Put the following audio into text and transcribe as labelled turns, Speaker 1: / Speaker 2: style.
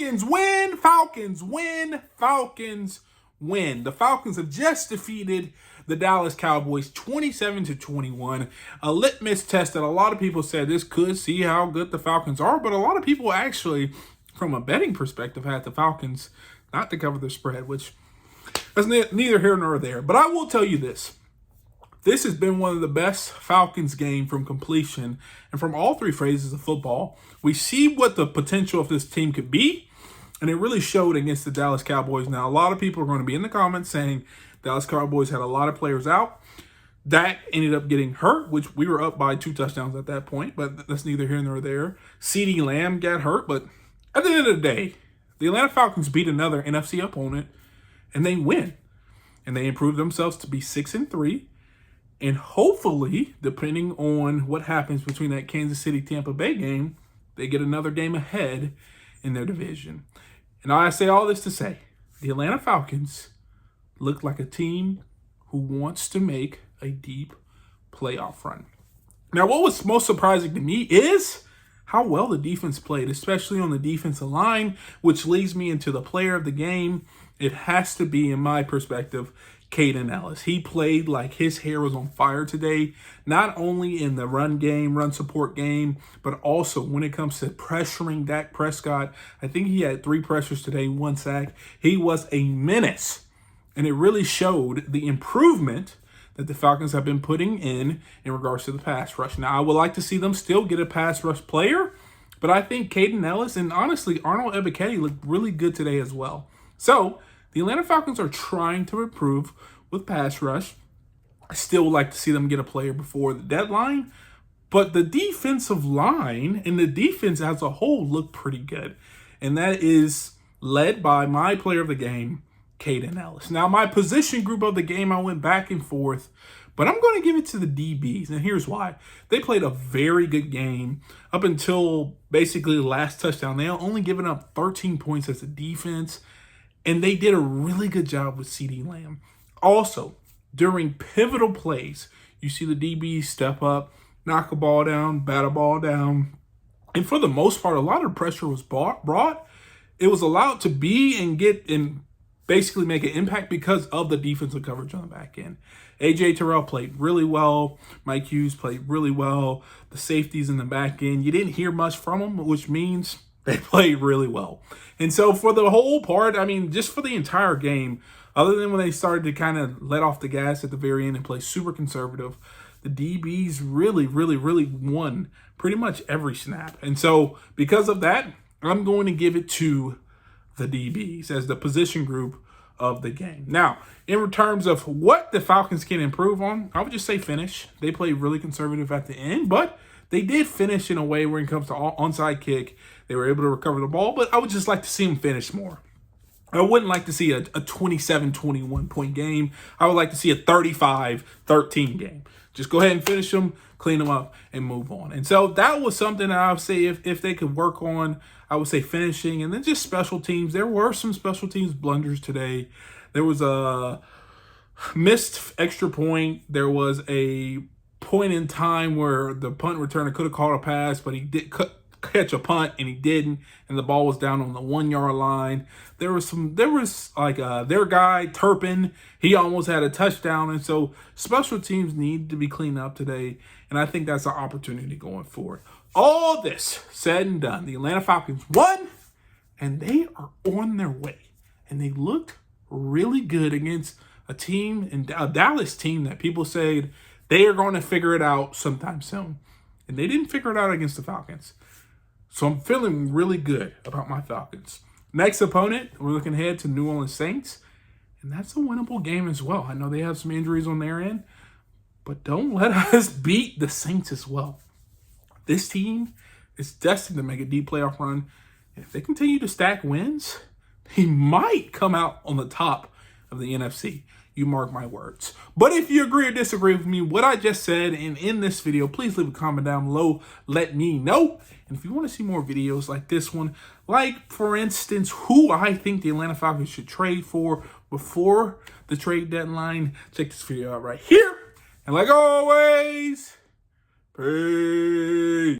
Speaker 1: Falcons win, Falcons win, Falcons win. The Falcons have just defeated the Dallas Cowboys 27-21. A litmus test that a lot of people said this could see how good the Falcons are, but a lot of people actually, from a betting perspective, had the Falcons not to cover the spread, which is neither here nor there. But I will tell you this. This has been one of the best Falcons game from completion and from all three phases of football. We see what the potential of this team could be, and it really showed against the Dallas Cowboys. Now, a lot of people are going to be in the comments saying Dallas Cowboys had a lot of players out. Dak ended up getting hurt, which we were up by 2 touchdowns at that point, but that's neither here nor there. CeeDee Lamb got hurt, but at the end of the day, the Atlanta Falcons beat another NFC opponent, and they win. And they improved themselves to be 6-3. And hopefully, depending on what happens between that Kansas City-Tampa Bay game, they get another game ahead in their division. And I say all this to say, the Atlanta Falcons look like a team who wants to make a deep playoff run. Now, what was most surprising to me is how well the defense played, especially on the defensive line, which leads me into the player of the game. It has to be, in my perspective, Kaden Elliss. He played like his hair was on fire today, not only in the run game, run support game, but also when it comes to pressuring Dak Prescott. I think he had 3 pressures today, 1 sack. He was a menace, and it really showed the improvement that the Falcons have been putting in regards to the pass rush. Now, I would like to see them still get a pass rush player, but I think Kaden Elliss and honestly Arnold Ebiketie looked really good today as well. So, the Atlanta Falcons are trying to improve with pass rush. I still would like to see them get a player before the deadline. But the defensive line and the defense as a whole look pretty good. And that is led by my player of the game, Kaden Elliss. Now, my position group of the game, I went back and forth. But I'm going to give it to the DBs. And here's why. They played a very good game up until basically the last touchdown. They only given up 13 points as a defense. And they did a really good job with CeeDee Lamb. Also, during pivotal plays, you see the DBs step up, knock a ball down, bat a ball down. And for the most part, a lot of pressure was brought. It was allowed to be and get and basically make an impact because of the defensive coverage on the back end. A.J. Terrell played really well. Mike Hughes played really well. The safeties in the back end, you didn't hear much from them, which means they played really well. And so for the whole part, I mean, just for the entire game, other than when they started to kind of let off the gas at the very end and play super conservative, the DBs really won pretty much every snap. And so because of that, I'm going to give it to the DBs as the position group of the game. Now, in terms of what the Falcons can improve on, I would just say finish. They played really conservative at the end, but they did finish in a way where it comes to onside kick. They were able to recover the ball, but I would just like to see them finish more. I wouldn't like to see a 27-21 point game. I would like to see a 35-13 game. Just go ahead and finish them, clean them up, and move on. And so that was something that I would say if they could work on, I would say finishing. And then just special teams. There were some special teams blunders today. There was a missed extra point. There was a point in time where the punt returner could have caught a pass, but he did catch a punt and he didn't, and the ball was down on the 1-yard line. There was their guy Turpin, he almost had a touchdown. And so special teams need to be cleaned up today, and I think that's our opportunity going forward. All this said and done, the Atlanta Falcons won, and they are on their way, and they looked really good against a team, and a Dallas team that people said they are going to figure it out sometime soon. And they didn't figure it out against the Falcons. So I'm feeling really good about my Falcons. Next opponent, we're looking ahead to New Orleans Saints. And that's a winnable game as well. I know they have some injuries on their end, but don't let us beat the Saints as well. This team is destined to make a deep playoff run. And if they continue to stack wins, they might come out on the top of the NFC. You mark my words. But if you agree or disagree with me, what I just said, and in this video, please leave a comment down below. Let me know. And if you want to see more videos like this one, like, for instance, who I think the Atlanta Falcons should trade for before the trade deadline, check this video out right here. And like always, peace.